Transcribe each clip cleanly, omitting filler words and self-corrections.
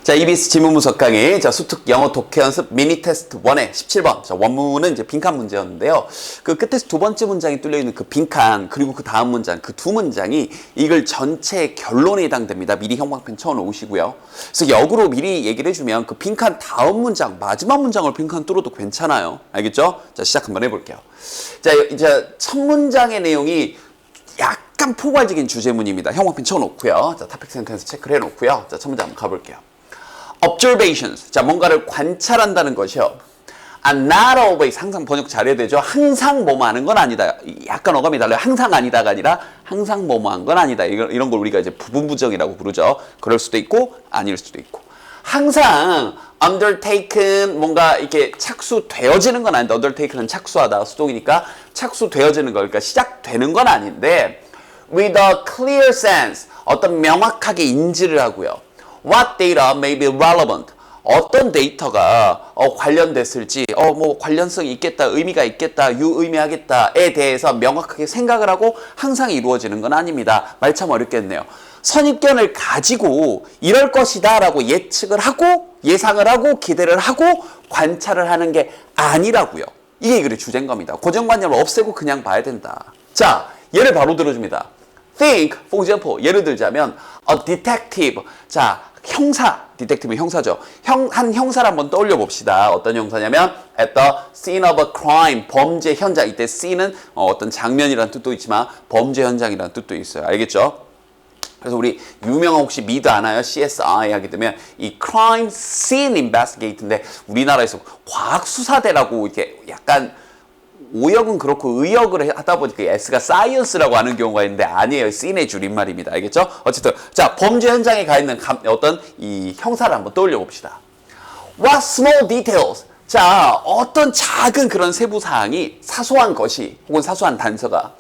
자, EBS 지문분석 강의, 자, 수특 영어 독해 연습 미니 테스트 1의 17번. 자, 원문은 이제 빈칸 문제였는데요. 그 끝에서 두 번째 문장이 뚫려있는 그 빈칸, 그리고 그 다음 문장, 그 두 문장이 이걸 전체의 결론에 해당됩니다. 미리 형광펜 쳐놓으시고요. 그래서 역으로 미리 얘기를 해주면 그 빈칸 다음 문장, 마지막 문장을 빈칸 뚫어도 괜찮아요. 알겠죠? 자, 시작 한번 해볼게요. 자, 이제 첫 문장의 내용이 약간 포괄적인 주제문입니다. 형광펜 쳐놓고요. 자, 토픽 센텐스 체크를 해놓고요. 자, 첫 문장 한번 가볼게요. observations. 자, 뭔가를 관찰한다는 것이요. not always. 항상 번역 잘해야 되죠. 항상 뭐뭐 하는 건 아니다. 약간 어감이 달라요. 항상 아니다가 아니라 항상 뭐뭐 한 건 아니다. 이런 걸 우리가 이제 부분부정이라고 부르죠. 그럴 수도 있고 아닐 수도 있고. 항상 undertaken 뭔가 이렇게 착수되어지는 건 아닌데 undertaken은 착수하다 수동이니까 착수되어지는 거 그러니까 시작되는 건 아닌데 with a clear sense 어떤 명확하게 인지를 하고요. What data may be relevant? 어떤 데이터가 관련됐을지, 뭐 관련성이 있겠다, 의미가 있겠다, 유의미하겠다에 대해서 명확하게 생각을 하고 항상 이루어지는 건 아닙니다. 말 참 어렵겠네요. 선입견을 가지고 이럴 것이다 라고 예측을 하고 예상을 하고 기대를 하고 관찰을 하는 게 아니라고요. 이게 이 글의 주제인 겁니다. 고정관념을 없애고 그냥 봐야 된다. 자, 예를 바로 들어줍니다. Think, for example, 예를 들자면 a detective. 자, 형사, 디텍티브는 형사죠. 한 형사를 한번 떠올려 봅시다. 어떤 형사냐면 at the scene of a crime, 범죄 현장. 이때 scene은 어떤 장면이라는 뜻도 있지만 범죄 현장이라는 뜻도 있어요. 알겠죠? 그래서 우리 유명한 혹시 미드 아나요? CSI 하게 되면 이 crime scene investigate인데 우리나라에서 과학수사대라고 이렇게 약간 오역은 그렇고 의역을 하다 보니까 S가 사이언스라고 하는 경우가 있는데 아니에요. 씬의 줄임말입니다. 알겠죠? 어쨌든 자, 범죄 현장에 가 있는 어떤 이 형사를 한번 떠올려 봅시다. What small details? 자, 어떤 작은 그런 세부 사항이 사소한 것이 혹은 사소한 단서가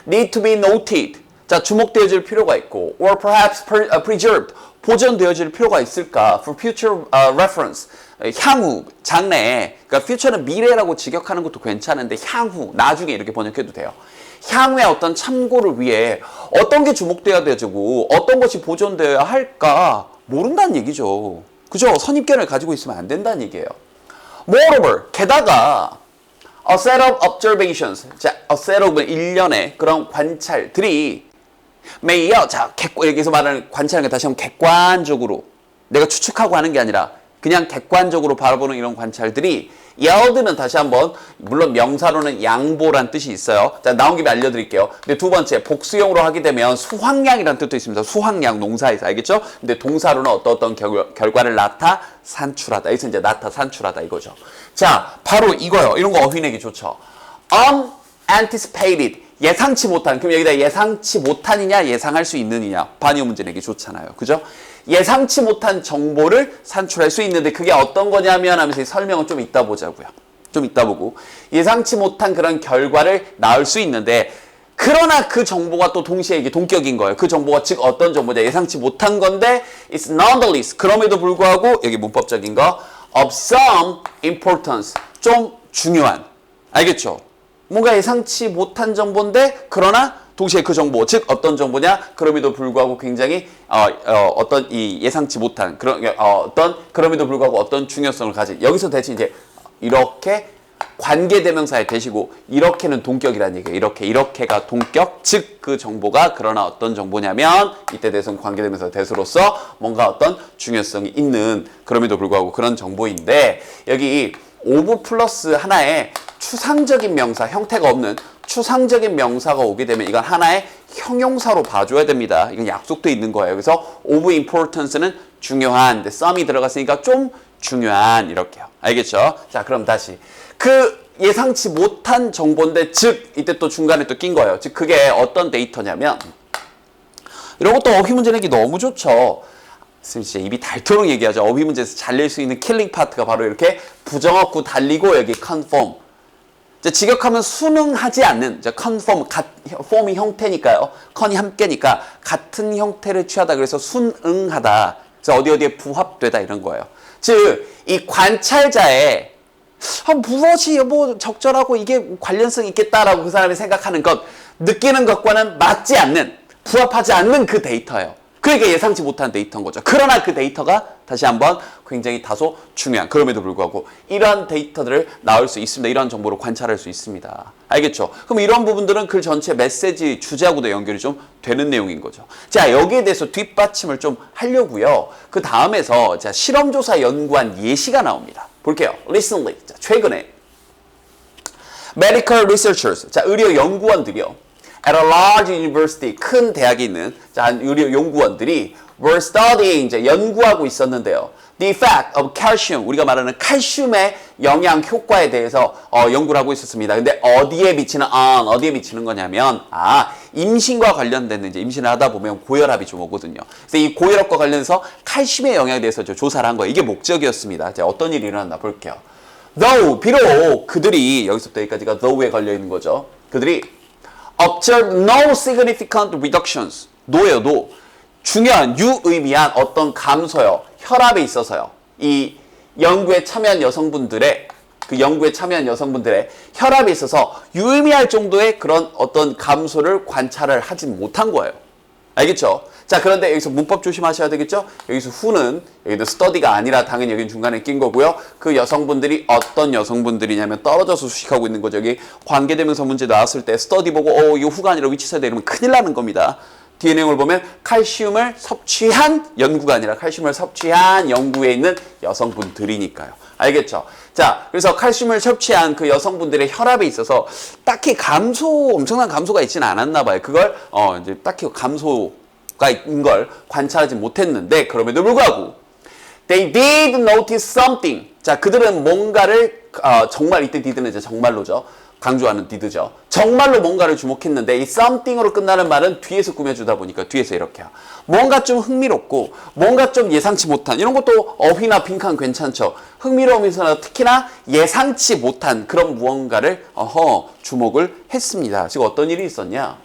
need to be noted. 자, 주목되어질 필요가 있고 or perhaps preserved. 보존되어질 필요가 있을까? For future reference. 향후, 장래에, 그러니까 future는 미래라고 직역하는 것도 괜찮은데 향후, 나중에 이렇게 번역해도 돼요. 향후에 어떤 참고를 위해 어떤 게 주목되어야 되고 어떤 것이 보존되어야 할까 모른다는 얘기죠. 그죠? 선입견을 가지고 있으면 안 된다는 얘기예요. Moreover, 게다가 a set of observations, 자, a set of 일련의 그런 관찰들이 may요, 자, 여기서 말하는 관찰하는 게 다시 한번 객관적으로 내가 추측하고 하는 게 아니라 그냥 객관적으로 바라보는 이런 관찰들이 yield는 다시 한번 물론 명사로는 양보란 뜻이 있어요. 자, 나온 김에 알려드릴게요. 근데 두 번째 복수형으로 하게 되면 수확량이라는 뜻도 있습니다. 수확량 농사에서 알겠죠? 근데 동사로는 어떤 결과를 나타 산출하다. 여기서 이제 나타 산출하다 이거죠. 자, 바로 이거요. 이런 거 어휘내기 좋죠. unanticipated 예상치 못한. 그럼 여기다 예상치 못한이냐 예상할 수 있느냐 반의어 문제 내기 좋잖아요. 그죠? 예상치 못한 정보를 산출할 수 있는데 그게 어떤 거냐면 하면서 설명은 좀 이따 보자고요. 좀 이따 보고 예상치 못한 그런 결과를 낳을 수 있는데 그러나 그 정보가 또 동시에 이게 동격인 거예요. 그 정보가 즉 어떤 정보냐 예상치 못한 건데 it's nonetheless 그럼에도 불구하고 여기 문법적인 거 of some importance 좀 중요한 알겠죠? 뭔가 예상치 못한 정보인데 그러나 동시에 그 정보, 즉 어떤 정보냐? 그럼에도 불구하고 굉장히 어떤 이 예상치 못한 그런 그럼에도 불구하고 어떤 중요성을 가진 여기서 대신 이제 이렇게 관계대명사에 대시고 이렇게는 동격이라는 얘기예요. 이렇게가 동격, 즉 그 정보가 그러나 어떤 정보냐면 이때 대해서는 관계대명사 대수로서 뭔가 어떤 중요성이 있는 그럼에도 불구하고 그런 정보인데 여기 of 플러스 하나의 추상적인 명사 형태가 없는 추상적인 명사가 오게 되면 이건 하나의 형용사로 봐줘야 됩니다. 이건 약속돼 있는 거예요. 그래서 of importance는 중요한, 근데 some이 들어갔으니까 좀 중요한 이렇게요. 알겠죠? 자, 그럼 다시 그 예상치 못한 정보인데 즉 이때 또 중간에 또 낀 거예요. 즉 그게 어떤 데이터냐면 이런 것도 어휘 문제 내기 너무 좋죠. 진짜 입이 닳도록 얘기하죠. 어휘 문제에서 잘 낼 수 있는 킬링 파트가 바로 이렇게 부정어구 달리고 여기 conform. 직역하면 순응하지 않는 conform, form이 형태니까요. con이 함께니까 같은 형태를 취하다 그래서 순응하다. 그래서 어디에 부합되다 이런 거예요. 즉 이 관찰자의 무엇이 뭐 적절하고 이게 관련성이 있겠다라고 그 사람이 생각하는 것, 느끼는 것과는 맞지 않는, 부합하지 않는 그 데이터예요. 그러니까 예상치 못한 데이터인 거죠. 그러나 그 데이터가 다시 한번 굉장히 다소 중요한, 그럼에도 불구하고 이러한 데이터들을 나올 수 있습니다. 이러한 정보를 관찰할 수 있습니다. 알겠죠? 그럼 이런 부분들은 글 전체 메시지 주제하고도 연결이 좀 되는 내용인 거죠. 자, 여기에 대해서 뒷받침을 좀 하려고요. 그 다음에서 자, 실험조사 연구한 예시가 나옵니다. 볼게요. Recently, 자, 최근에 medical researchers, 자, 의료 연구원들이요. At a large university, 큰 대학에 있는 자, 의료 연구원들이 were studying, 이제 연구하고 있었는데요. The effect of calcium, 우리가 말하는 칼슘의 영향 효과에 대해서 연구를 하고 있었습니다. 근데 어디에 미치는 어디에 미치는 거냐면 임신과 관련된 이제 임신을 하다 보면 고혈압이 좀 오거든요. 그래서 이 고혈압과 관련해서 칼슘의 영향에 대해서 조사를 한 거예요. 이게 목적이었습니다. 자, 어떤 일이 일어났나 볼게요. Though, 비록 그들이 여기서부터 여기까지가 though에 걸려 있는 거죠. 그들이 observe no significant reductions. 노예요, 노. 중요한, 유의미한 어떤 감소요. 혈압에 있어서요. 이 연구에 참여한 여성분들의 혈압에 있어서 유의미할 정도의 그런 어떤 감소를 관찰을 하지 못한 거예요. 알겠죠? 자, 그런데 여기서 문법 조심하셔야 되겠죠? 여기서 who는 여기도 study가 아니라 당연히 여기는 중간에 낀 거고요. 그 여성분들이 어떤 여성분들이냐면 떨어져서 수식하고 있는 거죠. 여기 관계대명사 문제 나왔을 때 study 보고 이거 who가 아니라 which 써야 돼 이러면 큰일 나는 겁니다. 뒤에 내용을 보면 칼슘을 섭취한 연구가 아니라 칼슘을 섭취한 연구에 있는 여성분들이니까요. 알겠죠? 자, 그래서 칼슘을 섭취한 그 여성분들의 혈압에 있어서 딱히 엄청난 감소가 있지는 않았나 봐요. 그걸 이제 딱히 감소가 있는 걸 관찰하지 못했는데 그럼에도 불구하고 they did notice something. 자, 그들은 뭔가를 정말 이때 did는 이제 정말로죠. 강조하는 did죠. 정말로 뭔가를 주목했는데 이 something으로 끝나는 말은 뒤에서 꾸며주다 보니까 뒤에서 이렇게요. 뭔가 좀 흥미롭고 뭔가 좀 예상치 못한 이런 것도 어휘나 빈칸 괜찮죠. 흥미로우면서 특히나 예상치 못한 그런 무언가를 주목을 했습니다. 지금 어떤 일이 있었냐?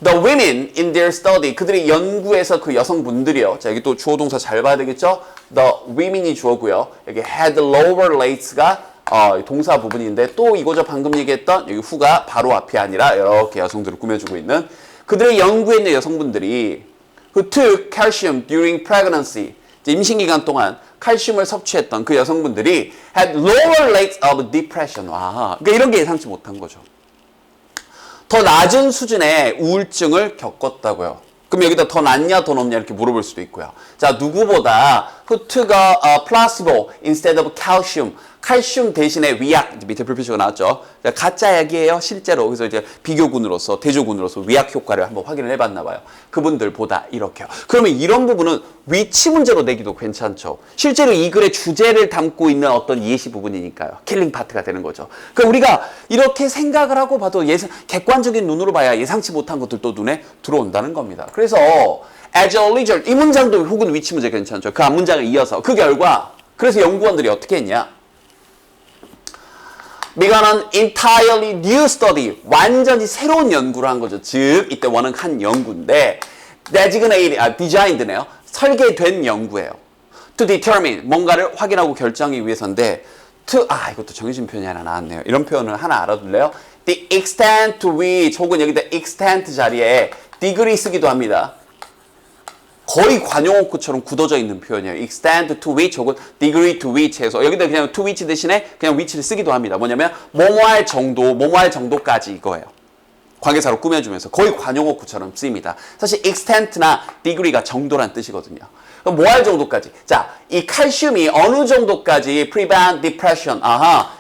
The women in their study, 그들이 연구에서 그 여성분들이요. 자, 여기 또 주어 동사 잘 봐야 되겠죠? The women이 주어고요. 여기 had lower rates가 동사 부분인데 또 이거죠. 방금 얘기했던 여기 who가 바로 앞이 아니라 이렇게 여성들을 꾸며주고 있는 그들의 연구에 있는 여성분들이 who took calcium during pregnancy, 임신 기간 동안 칼슘을 섭취했던 그 여성분들이 had lower rates of depression. 그러니까 이런 게 예상치 못한 거죠. 더 낮은 수준의 우울증을 겪었다고요. 그럼 여기다 더 낮냐 더 높냐 이렇게 물어볼 수도 있고요. 자, 누구보다 who took a placebo instead of calcium, 칼슘 대신에 위약, 밑에 불표시가 나왔죠. 가짜 약이에요, 실제로. 그래서 이제 비교군으로서, 대조군으로서 위약 효과를 한번 확인을 해봤나 봐요. 그분들보다 이렇게요. 그러면 이런 부분은 위치 문제로 내기도 괜찮죠. 실제로 이 글의 주제를 담고 있는 어떤 예시 부분이니까요. 킬링 파트가 되는 거죠. 그러니까 우리가 이렇게 생각을 하고 봐도 객관적인 눈으로 봐야 예상치 못한 것들도 눈에 들어온다는 겁니다. 그래서 as a result, 이 문장도 혹은 위치 문제 괜찮죠. 그 앞 문장을 이어서 그 결과 그래서 연구원들이 어떻게 했냐? began an entirely new study. 완전히 새로운 연구를 한 거죠. 즉, 이때 원은 한 연구인데, designed네요. 설계된 연구예요. To determine, 뭔가를 확인하고 결정하기 위해서인데, 이것도 정해진 표현이 하나 나왔네요. 이런 표현을 하나 알아둘래요? The extent to which, 혹은 여기다 extent 자리에 degree 쓰기도 합니다. 거의 관용어구처럼 굳어져 있는 표현이에요. extent to which 혹은 degree to which 해서 여기다 그냥 to which 대신에 그냥 which를 쓰기도 합니다. 뭐냐면 뭐뭐할 정도, 뭐뭐할 정도까지 이거예요. 관계사로 꾸며주면서 거의 관용어구처럼 쓰입니다. 사실 extent나 degree가 정도란 뜻이거든요. 그럼 뭐 할 정도까지? 자, 이 칼슘이 어느 정도까지 prevent depression,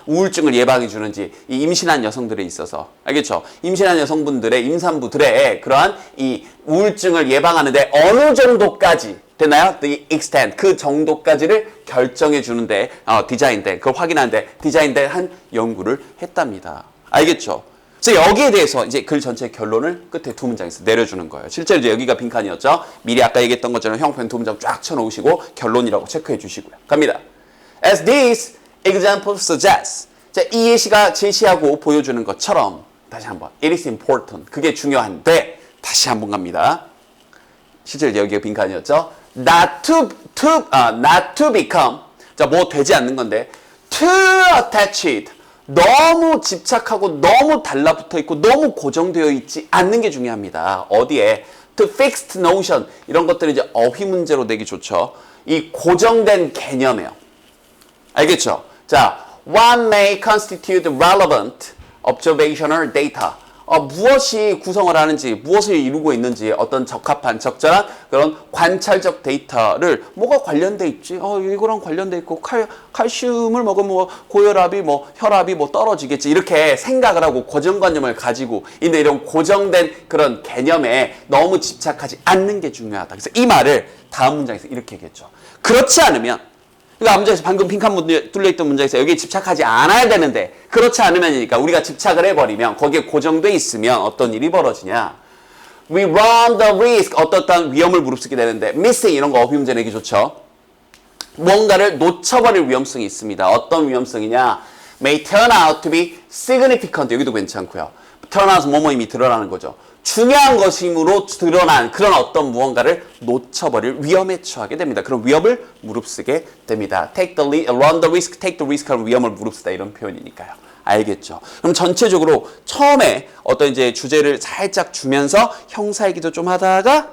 우울증을 예방해 주는지 이 임신한 여성들에 있어서 알겠죠? 임신한 여성분들의 임산부들의 그러한 이 우울증을 예방하는데 어느 정도까지 되나요? The extent, 그 정도까지를 결정해 주는데 디자인된, 그걸 확인하는데 디자인된 한 연구를 했답니다. 알겠죠? 그래서 여기에 대해서 이제 글 전체의 결론을 끝에 두 문장에서 내려주는 거예요. 실제로 이제 여기가 빈칸이었죠. 미리 아까 얘기했던 것처럼 형편 두 문장 쫙 쳐놓으시고 결론이라고 체크해 주시고요. 갑니다. As this example suggests. 자, 이 예시가 제시하고 보여주는 것처럼 다시 한번 it is important. 그게 중요한데 다시 한번 갑니다. 실제로 여기가 빈칸이었죠. Not to become. 자, 뭐 되지 않는 건데 too attached. 너무 집착하고 너무 달라붙어 있고 너무 고정되어 있지 않는 게 중요합니다. 어디에? to fixed notion 이런 것들이 이제 어휘 문제로 내기 좋죠. 이 고정된 개념이에요. 알겠죠? 자, what may constitute relevant observational data. 무엇이 구성을 하는지, 무엇을 이루고 있는지 어떤 적합한, 적절한 그런 관찰적 데이터를 뭐가 관련돼 있지? 이거랑 관련돼 있고 칼슘을 먹으면 뭐 고혈압이 혈압이 떨어지겠지. 이렇게 생각을 하고 고정관념을 가지고 있는 이런 고정된 그런 개념에 너무 집착하지 않는 게 중요하다. 그래서 이 말을 다음 문장에서 이렇게 얘기했죠. 그렇지 않으면 그러니까 문장에서 방금 빈칸 문제 뚫려있던 문장에서 여기에 집착하지 않아야 되는데 그렇지 않으면이니까 우리가 집착을 해버리면 거기에 고정돼 있으면 어떤 일이 벌어지냐. We run the risk 어떤 위험을 무릅쓰게 되는데 missing 이런 거 어휘 문제 내기 좋죠. 뭔가를 놓쳐버릴 위험성이 있습니다. 어떤 위험성이냐. May turn out to be significant 여기도 괜찮고요. turn out은 뭐뭐 이미 드러나는 거죠. 중요한 것임으로 드러난 그런 어떤 무언가를 놓쳐버릴 위험에 처하게 됩니다. 그런 위험을 무릅쓰게 됩니다. run the risk, take the risk 하는 위험을 무릅쓰다 이런 표현이니까요. 알겠죠? 그럼 전체적으로 처음에 어떤 이제 주제를 살짝 주면서 형사얘기도 좀 하다가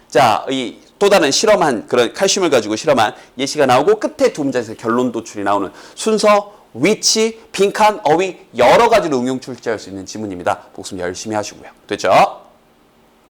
자, 이 또 다른 실험한 그런 칼슘을 가지고 실험한 예시가 나오고 끝에 두 문장에서 결론 도출이 나오는 순서, 위치, 빈칸, 어휘 여러 가지로 응용 출제할 수 있는 지문입니다. 복습 열심히 하시고요. 됐죠?